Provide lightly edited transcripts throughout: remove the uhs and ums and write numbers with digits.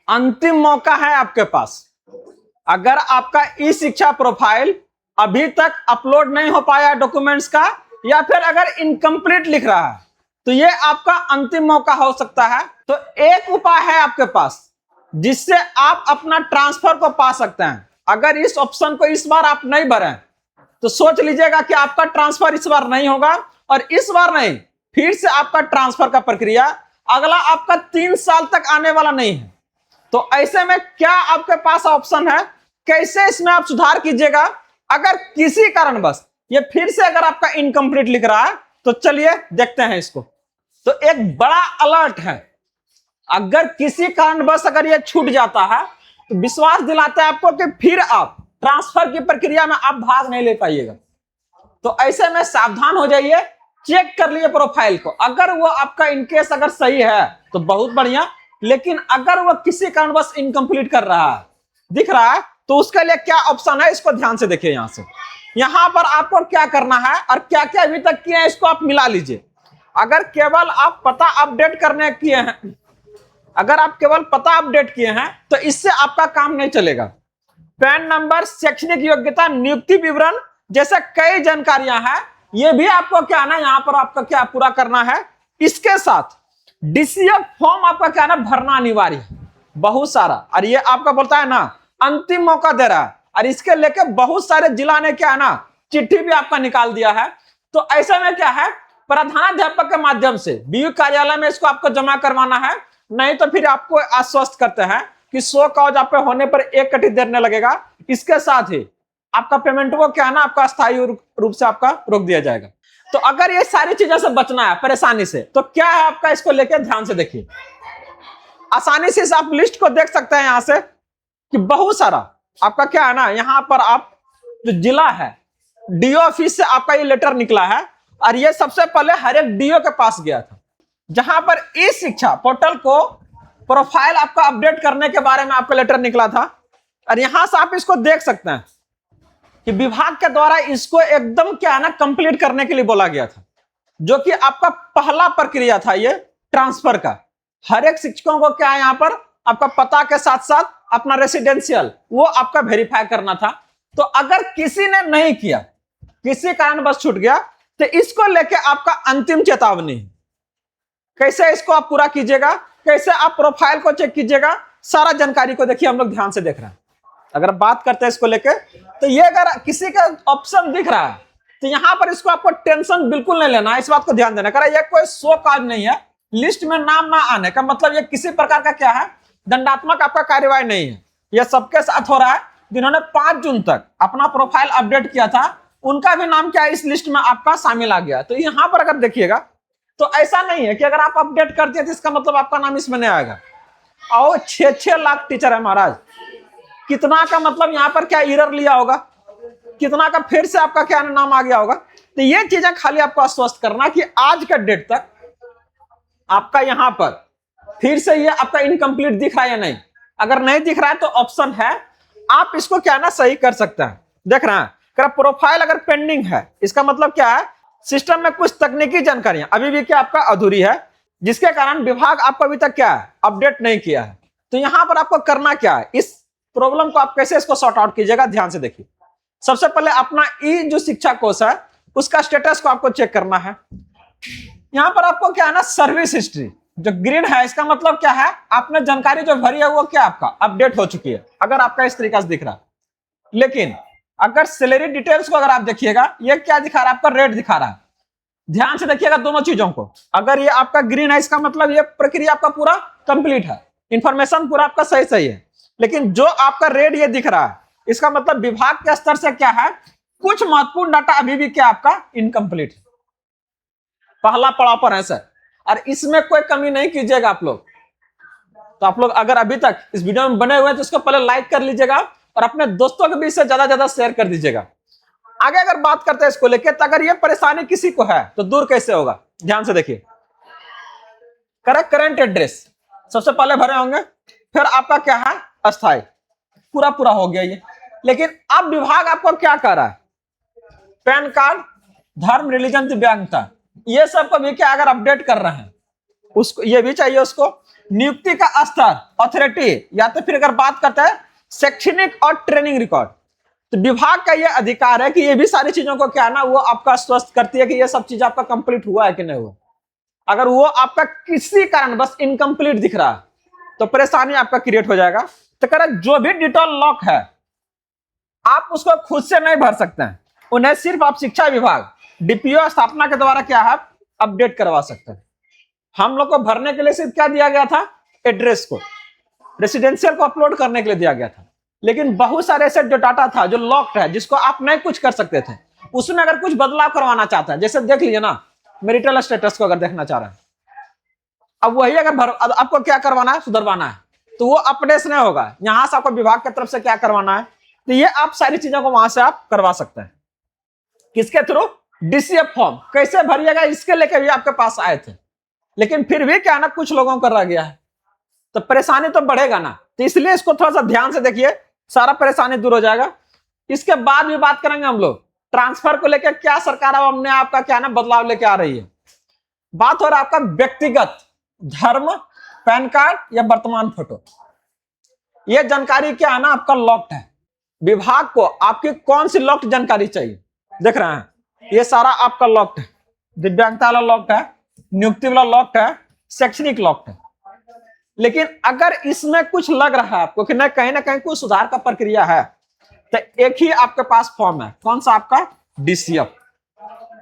अंतिम मौका है आपके पास। अगर आपका ई शिक्षा प्रोफाइल अभी तक अपलोड नहीं हो पाया डॉक्यूमेंट्स का, या फिर अगर इनकम्प्लीट लिख रहा है, तो ये आपका अंतिम मौका हो सकता है। तो एक उपाय है आपके पास जिससे आप अपना ट्रांसफर को पा सकते हैं। अगर इस ऑप्शन को इस बार आप नहीं भरें तो सोच लीजिएगा कि आपका ट्रांसफर इस बार नहीं होगा, और इस बार नहीं, फिर से आपका ट्रांसफर का प्रक्रिया अगला आपका 3 साल तक आने वाला नहीं है। तो ऐसे में क्या आपके पास ऑप्शन है, कैसे इसमें आप सुधार कीजिएगा। अगर किसी कारणवश ये फिर से अगर आपका इनकम्प्लीट लिख रहा है, तो चलिए देखते हैं इसको। तो एक बड़ा अलर्ट है, अगर किसी कारणवश अगर ये छूट जाता है तो विश्वास दिलाता है आपको कि फिर आप ट्रांसफर की प्रक्रिया में आप भाग नहीं ले पाइएगा। तो ऐसे में सावधान हो जाइए, चेक कर लिए प्रोफाइल को। अगर वो आपका इनकेस अगर सही है तो बहुत बढ़िया, लेकिन अगर वो किसी कारणवश इनकम्प्लीट कर रहा है, दिख रहा है, तो उसके लिए क्या ऑप्शन है, इसको ध्यान से देखिए। यहां से यहां पर आपको क्या करना है और क्या क्या अभी तक किए हैं, इसको आप मिला लीजिए। अगर केवल आप पता अपडेट करने किए हैं, अगर आप केवल पता अपडेट किए हैं, तो इससे आपका काम नहीं चलेगा। पैन नंबर, शैक्षणिक योग्यता, नियुक्ति विवरण जैसे कई जानकारियां हैं, ये भी आपको क्या ना यहां पर आपका क्या पूरा करना है। इसके साथ डीसीएफ फॉर्म आपका क्या ना भरना अनिवार्य है, बहुत सारा। और ये आपका बोलता है ना अंतिम मौका दे रहा है, और इसके लेके बहुत सारे जिला ने क्या है ना चिट्ठी भी आपका निकाल दिया है। तो ऐसे में क्या है, प्रधानाध्यापक के माध्यम से बीयू कार्यालय में इसको आपको जमा करवाना है, नहीं तो फिर आपको आश्वस्त करते हैं कि 100 काज आप पे होने पर 1 कटी देने लगेगा। इसके साथ ही आपका पेमेंट वो क्या है ना आपका स्थायी रूप से आपका रोक दिया जाएगा। तो अगर ये सारी चीजों से बचना है परेशानी से, तो क्या है आपका, इसको लेकर ध्यान से देखिए। आसानी से आप लिस्ट को देख सकते हैं यहां से कि बहुत सारा आपका क्या है ना, यहां पर आप जो जिला है डीओ ऑफिस से आपका ये लेटर निकला है, और ये सबसे पहले हर एक डीओ के पास गया था, जहां पर ई शिक्षा पोर्टल को प्रोफाइल आपका अपडेट करने के बारे में आपका लेटर निकला था। और यहां से आप इसको देख सकते हैं कि विभाग के द्वारा इसको एकदम क्या है ना कंप्लीट करने के लिए बोला गया था, जो कि आपका पहला प्रक्रिया था ये ट्रांसफर का। हर एक शिक्षकों को क्या है यहां पर आपका पता के साथ साथ अपना रेसिडेंशियल वो आपका वेरीफाई करना था। तो अगर किसी ने नहीं किया, किसी कारण बस छूट गया, तो इसको लेके आपका अंतिम चेतावनी है। कैसे इसको आप पूरा कीजिएगा, कैसे आप प्रोफाइल को चेक कीजिएगा, सारा जानकारी को देखिए, हम लोग ध्यान से देख रहे हैं। अगर बात करते हैं इसको लेके, तो ये अगर किसी का ऑप्शन दिख रहा है तो यहां पर इसको आपको टेंशन बिल्कुल नहीं लेना है, इस बात को ध्यान देना। ये कोई 100 काज नहीं है, लिस्ट में नाम ना आने का मतलब ये किसी प्रकार का क्या है दंडात्मक आपका कार्यवाही नहीं है। यह सबके साथ हो रहा है जिन्होंने 5 जून तक अपना प्रोफाइल अपडेट किया था, उनका भी नाम क्या है इस लिस्ट में आपका शामिल आ गया। तो यहां पर अगर देखिएगा तो ऐसा नहीं है कि अगर आप अपडेट कर दिए तो इसका मतलब आपका नाम इसमें नहीं आएगा। और 6-6 लाख टीचर है महाराज, कितना का मतलब यहां पर क्या एरर लिया होगा, कितना का फिर से आपका क्या नाम आ गया होगा। तो ये चीजें खाली आपको आश्वस्त करना कि आज का डेट तक आपका यहां पर फिर से ये आपका इनकम्प्लीट दिख रहा है या नहीं। अगर नहीं दिख रहा है तो ऑप्शन है, आप इसको क्या ना सही कर सकते हैं। देख रहे हैं अगर प्रोफाइल अगर पेंडिंग है, इसका मतलब क्या है सिस्टम में कुछ तकनीकी जानकारियां अभी भी क्या आपका अधूरी है, जिसके कारण विभाग आपको अभी तक क्या है अपडेट नहीं किया है। तो यहां पर आपको करना क्या है, इस प्रॉब्लम को आप कैसे इसको सॉर्ट आउट कीजिएगा, ध्यान से देखिए। सबसे पहले अपना ई जो शिक्षा कोर्स है उसका स्टेटस को आपको चेक करना है। यहां पर आपको क्या है ना सर्विस हिस्ट्री जो ग्रीन है, इसका मतलब क्या है आपने जानकारी जो भरी है वो क्या आपका अपडेट हो चुकी है, अगर आपका इस तरीका से दिख रहा है। लेकिन अगर सैलरी डिटेल्स को अगर आप देखिएगा, ये क्या दिखा रहा है आपका रेड दिखा रहा है। ध्यान से देखिएगा दोनों चीजों को, अगर ये आपका ग्रीन है इसका मतलब ये प्रक्रिया आपका पूरा कंप्लीट है, इंफॉर्मेशन पूरा आपका सही सही है। लेकिन जो आपका रेड ये दिख रहा है इसका मतलब विभाग के स्तर से क्या है कुछ महत्वपूर्ण डाटा अभी भी क्या आपका इनकम्प्लीट है, पहला पड़ाव पर है सर। और इसमें कोई कमी नहीं कीजिएगा आप लोग। तो आप लोग अगर अभी तक इस वीडियो में बने हुए हैं तो इसको पहले लाइक कर लीजिएगा और अपने दोस्तों के बीच से ज्यादा शेयर कर दीजिएगा। आगे अगर बात करते हैं इसको लेकर, तो अगर ये परेशानी किसी को है तो दूर कैसे होगा, ध्यान से देखिए। करेक्ट करंट एड्रेस सबसे पहले भरे होंगे, फिर आपका क्या है अस्थायी, पूरा हो गया ये। लेकिन अब विभाग आपको क्या कर रहा है, पैन कार्ड, धर्म, रिलीजन, दिव्यांगता, ये सब को भी क्या अगर अपडेट कर रहे हैं उसको ये भी चाहिए उसको। नियुक्ति का स्तर, अथॉरिटी, या तो फिर अगर बात करते हैं शैक्षणिक और ट्रेनिंग रिकॉर्ड, तो विभाग का यह अधिकार है कि ये भी सारी चीजों को क्या है ना, वो आपका स्वस्थ करती है कि ये सब चीज आपका कंप्लीट हुआ है कि नहीं हुआ। अगर वो आपका किसी कारण बस इनकम्प्लीट दिख रहा है तो परेशानी आपका क्रिएट हो जाएगा। तो कह रहे जो भी डिटेल लॉक है आप उसको खुद से नहीं भर सकते हैं, उन्हें सिर्फ आप शिक्षा विभाग डीपीओ स्थापना के द्वारा क्या है अपडेट करवा सकते हैं। हम लोग को भरने के लिए सिर्फ क्या दिया गया था, एड्रेस को, रेसिडेंशियल को अपलोड करने के लिए दिया गया था। लेकिन बहुत सारे ऐसे जो डाटा था जो लॉक्ड है, जिसको आप नहीं कुछ कर सकते थे, उसमें अगर कुछ बदलाव करवाना चाहता है, जैसे देख लीजिए ना, मैरिटल स्टेटस को अगर देखना चाह रहा है, अब वही अगर आपको क्या करवाना है, सुधरवाना है, तो वो अपडेट नहीं होगा। यहां से आपको विभाग की तरफ से क्या करवाना है, तो ये आप सारी चीजों को वहां से आप करवा सकते हैं। किसके थ्रू, डीसीएफ फॉर्म कैसे भरिएगा, इसके लेके भी आपके पास आए थे, लेकिन फिर भी क्या ना कुछ लोगों को रह गया है, तो परेशानी तो बढ़ेगा ना। तो इसलिए इसको थोड़ा सा ध्यान से देखिए, सारा परेशानी दूर हो जाएगा। इसके बाद भी बात करेंगे हम लोग ट्रांसफर को लेकर, क्या सरकार अब हमने आपका क्या ना बदलाव लेके आ रही है। बात हो रहा है आपका व्यक्तिगत धर्म, पैन कार्ड या वर्तमान फोटो, यह जानकारी क्या है ना आपका लॉक्ड है। विभाग को आपकी कौन सी लॉक्ड जानकारी चाहिए, देख रहे हैं ये सारा आपका लॉक्ड है। दिव्यांगता वाला लॉक्ड है, नियुक्ति वाला लॉक्ड है, शैक्षणिक लॉक्ड है। लेकिन अगर इसमें कुछ लग रहा है आपको कि ना कहीं कुछ सुधार का प्रक्रिया है, तो एक ही आपके पास फॉर्म है, कौन सा आपका, डीसीएफ,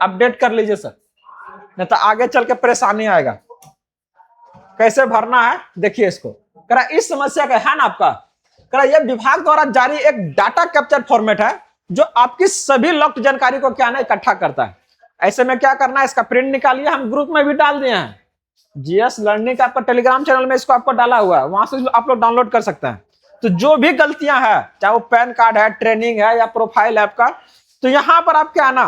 अपडेट कर लीजिए सर, नहीं तो आगे चल के परेशानी आएगा। कैसे भरना है देखिए इसको, करा इस समस्या का है ना आपका, करा यह विभाग द्वारा जारी एक डाटा कैप्चर फॉर्मेट है जो आपकी सभी लॉक्ड जानकारी को क्या ना इकट्ठा करता है। ऐसे में क्या करना है, इसका प्रिंट निकालिए, हम ग्रुप में भी डाल दिए हैं, जीएस लर्निंग का आपका टेलीग्राम चैनल में इसको आपको डाला हुआ है, वहां से आप लोग डाउनलोड कर सकते हैं। तो जो भी गलतियां हैं, चाहे वो पैन कार्ड है, ट्रेनिंग है या प्रोफाइल है आपका, तो यहां पर आप क्या ना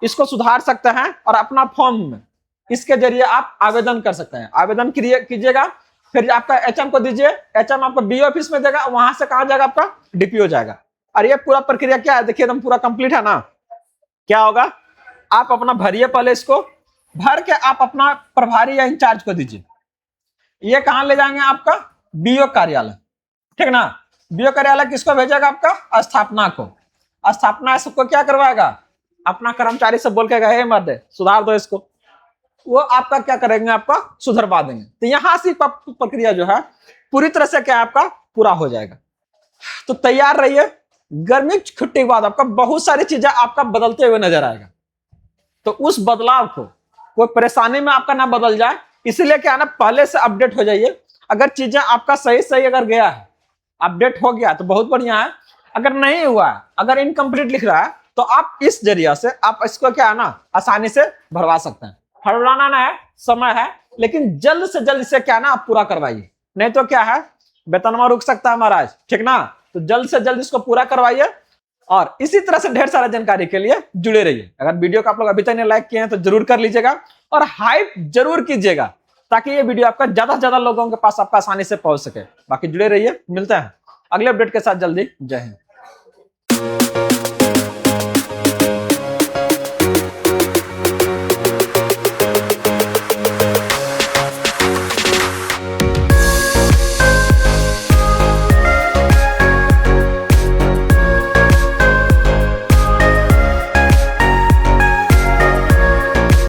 इसको सुधार सकते हैं और अपना फॉर्म में इसके जरिए आप आवेदन कर सकते हैं। आवेदन कीजिएगा, फिर आपका एचएम को दीजिए, एचएम आपको बीओ ऑफिस में देगा, वहां से कहां जाएगा आपका, डीपीओ जाएगा। और ये पूरा प्रक्रिया क्या है देखिए, एकदम पूरा कंप्लीट है ना। क्या होगा, आप अपना भरिए, पहले इसको भर के आप अपना प्रभारी या इंचार्ज को दीजिए। ये कहां ले जाएंगे, आपका बीओ कार्यालय, ठीक ना। बीओ कार्यालय किसको भेजेगा, आपका स्थापना को। स्थापना सबको क्या करवाएगा, अपना कर्मचारी से बोल के गए मत सुधार दो इसको, वो आपका क्या करेंगे, आपका सुधरवा देंगे। तो यहां से प्रक्रिया जो है पूरी तरह से क्या आपका पूरा हो जाएगा। तो तैयार रहिए, गर्मी छुट्टी के बाद आपका बहुत सारी चीजें आपका बदलते हुए नजर आएगा। तो उस बदलाव को कोई परेशानी में आपका ना बदल जाए, इसलिए क्या है ना पहले से अपडेट हो जाइए। अगर चीजें आपका सही अगर गया है, अपडेट हो गया तो बहुत बढ़िया है। अगर नहीं हुआ, अगर इनकम्प्लीट लिख रहा है, तो आप इस जरिया से आप इसको क्या है ना आसानी से भरवा सकते हैं। हड़बड़ाना ना है, समय है, लेकिन जल्द से जल्द इसे क्या ना आप पूरा करवाइए, नहीं तो क्या है वेतनवा रुक सकता है महाराज, ठीक ना। तो जल्द से जल्द इसको पूरा करवाइए और इसी तरह से ढेर सारा जानकारी के लिए जुड़े रहिए। अगर वीडियो को आप लोग अभी तक नहीं लाइक किए हैं तो जरूर कर लीजिएगा और हाइप जरूर कीजिएगा, ताकि ये वीडियो आपका ज्यादा से ज्यादा लोगों के पास आपका आसानी से पहुंच सके। बाकी जुड़े रहिए, मिलते हैं अगले अपडेट के साथ जल्दी। जय हिंद।